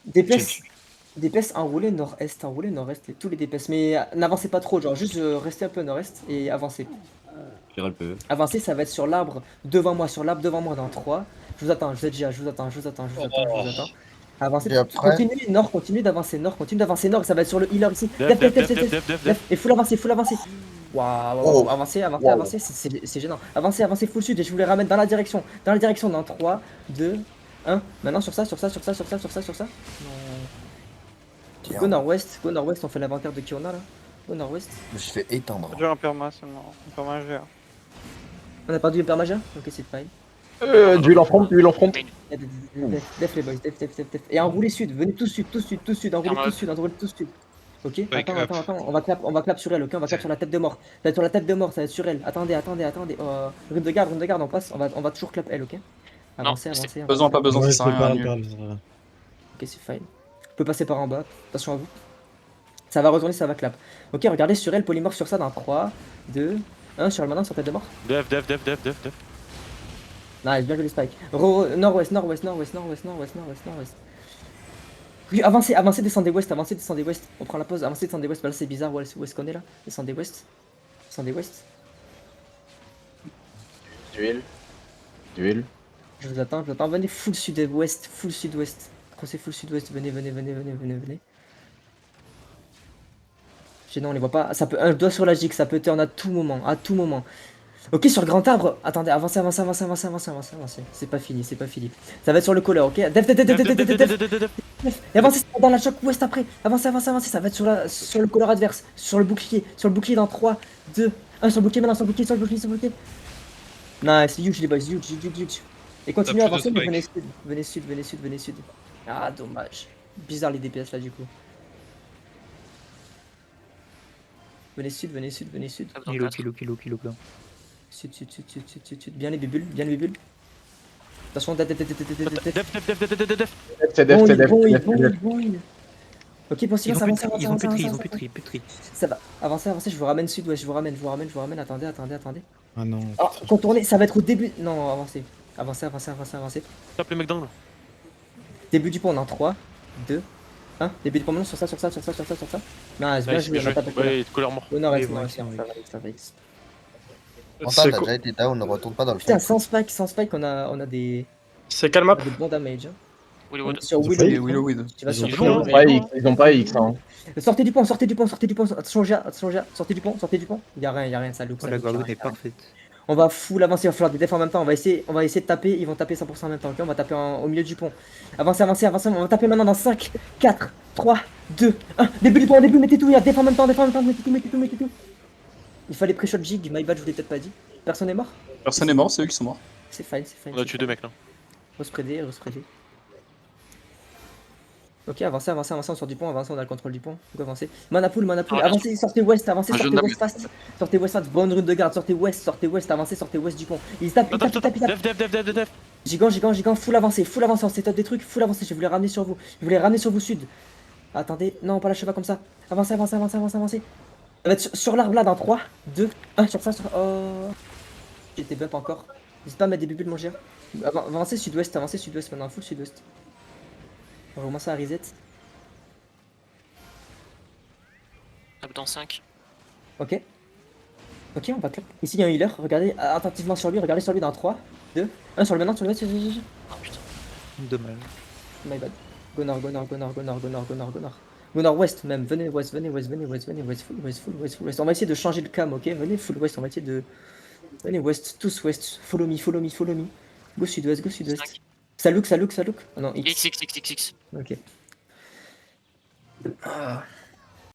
DPS, DPS enroulé nord-est, et tous les DPS, mais n'avancez pas trop, genre juste restez un peu nord-est et avancez. Tira le PE. Avancez, ça va être sur l'arbre devant moi, dans 3. Je vous attends, je vous ai déjà, je vous attends, je vous attends, je vous attends, je vous attends. Avancez, Et après, continuez d'avancer nord, ça va être sur le healer ici. Def, def, def, def, def, def, def. Et full avancer, full avancer. Waouh, Oh. avancez, Wow. c'est gênant. Avancez, full sud, et je vous les ramène dans la direction, dans 3, 2, 1. Maintenant sur ça. Non. Go nord-ouest, on fait l'inventaire de qui on a là. Go nord-ouest. Je me suis fait éteindre. J'ai un perma seulement. Un perma GA. On a perdu le père Maja. Ok, c'est fine. D'huile en front, d'huile en front. Def les boys, def. Et enroulez sud, venez tout sud, enroulez tout sud. Ok, attends, on va clap sur elle, ok, on va clap sur la tête de mort. Ça va être sur la tête de mort, ça va être sur elle. Attendez. Rune de garde, on passe, on va toujours clap elle, ok. Avancez. Pas besoin, Ouais, ça sert à rien. parle. Ok, c'est fine. Vous pouvez passer par en bas, attention à vous. Ça va retourner, ça va clap. Ok, regardez sur elle, polymorphe sur ça dans 3, 2, 1, sur le maintenant, sur tête de mort. Def. Nice, bien joué Spike. Nord-ouest. Oui, avancez, descendez ouest. On prend la pause, avancez, descendez ouest. Bah là c'est bizarre, où est-ce qu'on est là? Descendez ouest. D'huile. Je vous attends. Venez full sud-ouest. Crossez full sud-ouest, venez. Gênant, on les voit pas. Ça peut, un doigt sur la gigue, ça peut turn à tout moment. Ok, sur le grand arbre. Attendez, avancez. C'est pas fini. Ça va être sur le collar, ok. Def. Et avancez dans la choc ouest après. Avancez. Ça va être sur le collar adverse. Sur le bouclier dans 3, 2, 1. Sur le bouclier maintenant, sur le bouclier. Nice, huge les boys, huge. Et continuez à avancer, mais venez sud. Ah, dommage. Bizarre les DPS là du coup. Venez sud. Kilo. Sud. Bien les bulles. Attention, def. C'est def. Bon. Ok, pour silence, avancez. Ils ont plus de tri. Ça va, avancez, je vous ramène sud-ouest, je vous ramène. Attendez. Ah non. Oh, contournez, ça va être au début. Non, avancez. Tape les mecs dans l'eau. Début du pont, on est en 3, 2, 1. Début du pont, maintenant sur ça. Non, c'est bien joué, on a tapé. Ouais, couleur mort. Oh non, reste, ça va. Quentin, t'as déjà été down, ne retourne pas dans le Putain, fond. sans spike, on a des C'est quel map? bons damage. Hein. Willowwood. Sur Ils ont Willow. Willowwood. Tu vas sur Ils ont pas X, hein. Sortez du pont. Attention, Gia, sortez du pont. Y'a rien, ça look. La Gorgon est parfaite. On va full avancer, il va falloir des defs en même temps. On va essayer de taper, ils vont taper 100% en même temps. Ok, on va taper au milieu du pont. Avancez. On va taper maintenant dans 5, 4, 3, 2, 1. Début du pont, mettez tout. Def en même temps, mettez tout. Il fallait pré-shot jig, my bad, je vous l'ai peut-être pas dit. Personne est mort? Personne n'est mort, c'est eux qui sont morts. C'est fine. On a tué 2 mecs là. Respreader. Ok, avancez, on sort du pont, on a le contrôle du pont. Faut avancer. Manapool, avancez, sortez ouest fast. Sortez ouest fast, bonne rune de garde, sortez ouest, avancez, sortez ouest du pont. Ils tapent. Def. Gigant, full avancé, on set up des trucs, full avancé, je vais vous les ramener sur vous. Sud. Attendez, non, pas lâchez pas comme ça. Avancez. Ça va être sur l'arbre là dans 3, 2, 1, sur ça, Oh. J'étais bump encore. N'hésite pas à mettre des bulles, mon gère. Avancez sud-ouest maintenant, full sud-ouest. On va commencer à reset. Tape dans 5. Ok, on va clap. Ici il y a un healer, regardez attentivement sur lui, dans 3, 2, 1 sur le maintenant, sur le west. Oh putain. Dommage. My bad. Go nord. Go nord-ouest même, venez west, full west. On va essayer de changer le cam, ok? Venez full west, on va essayer de... Venez west, tous west, follow me. Go sud-ouest. 5. Ça look. Oh non, X. X. Ok. Ah.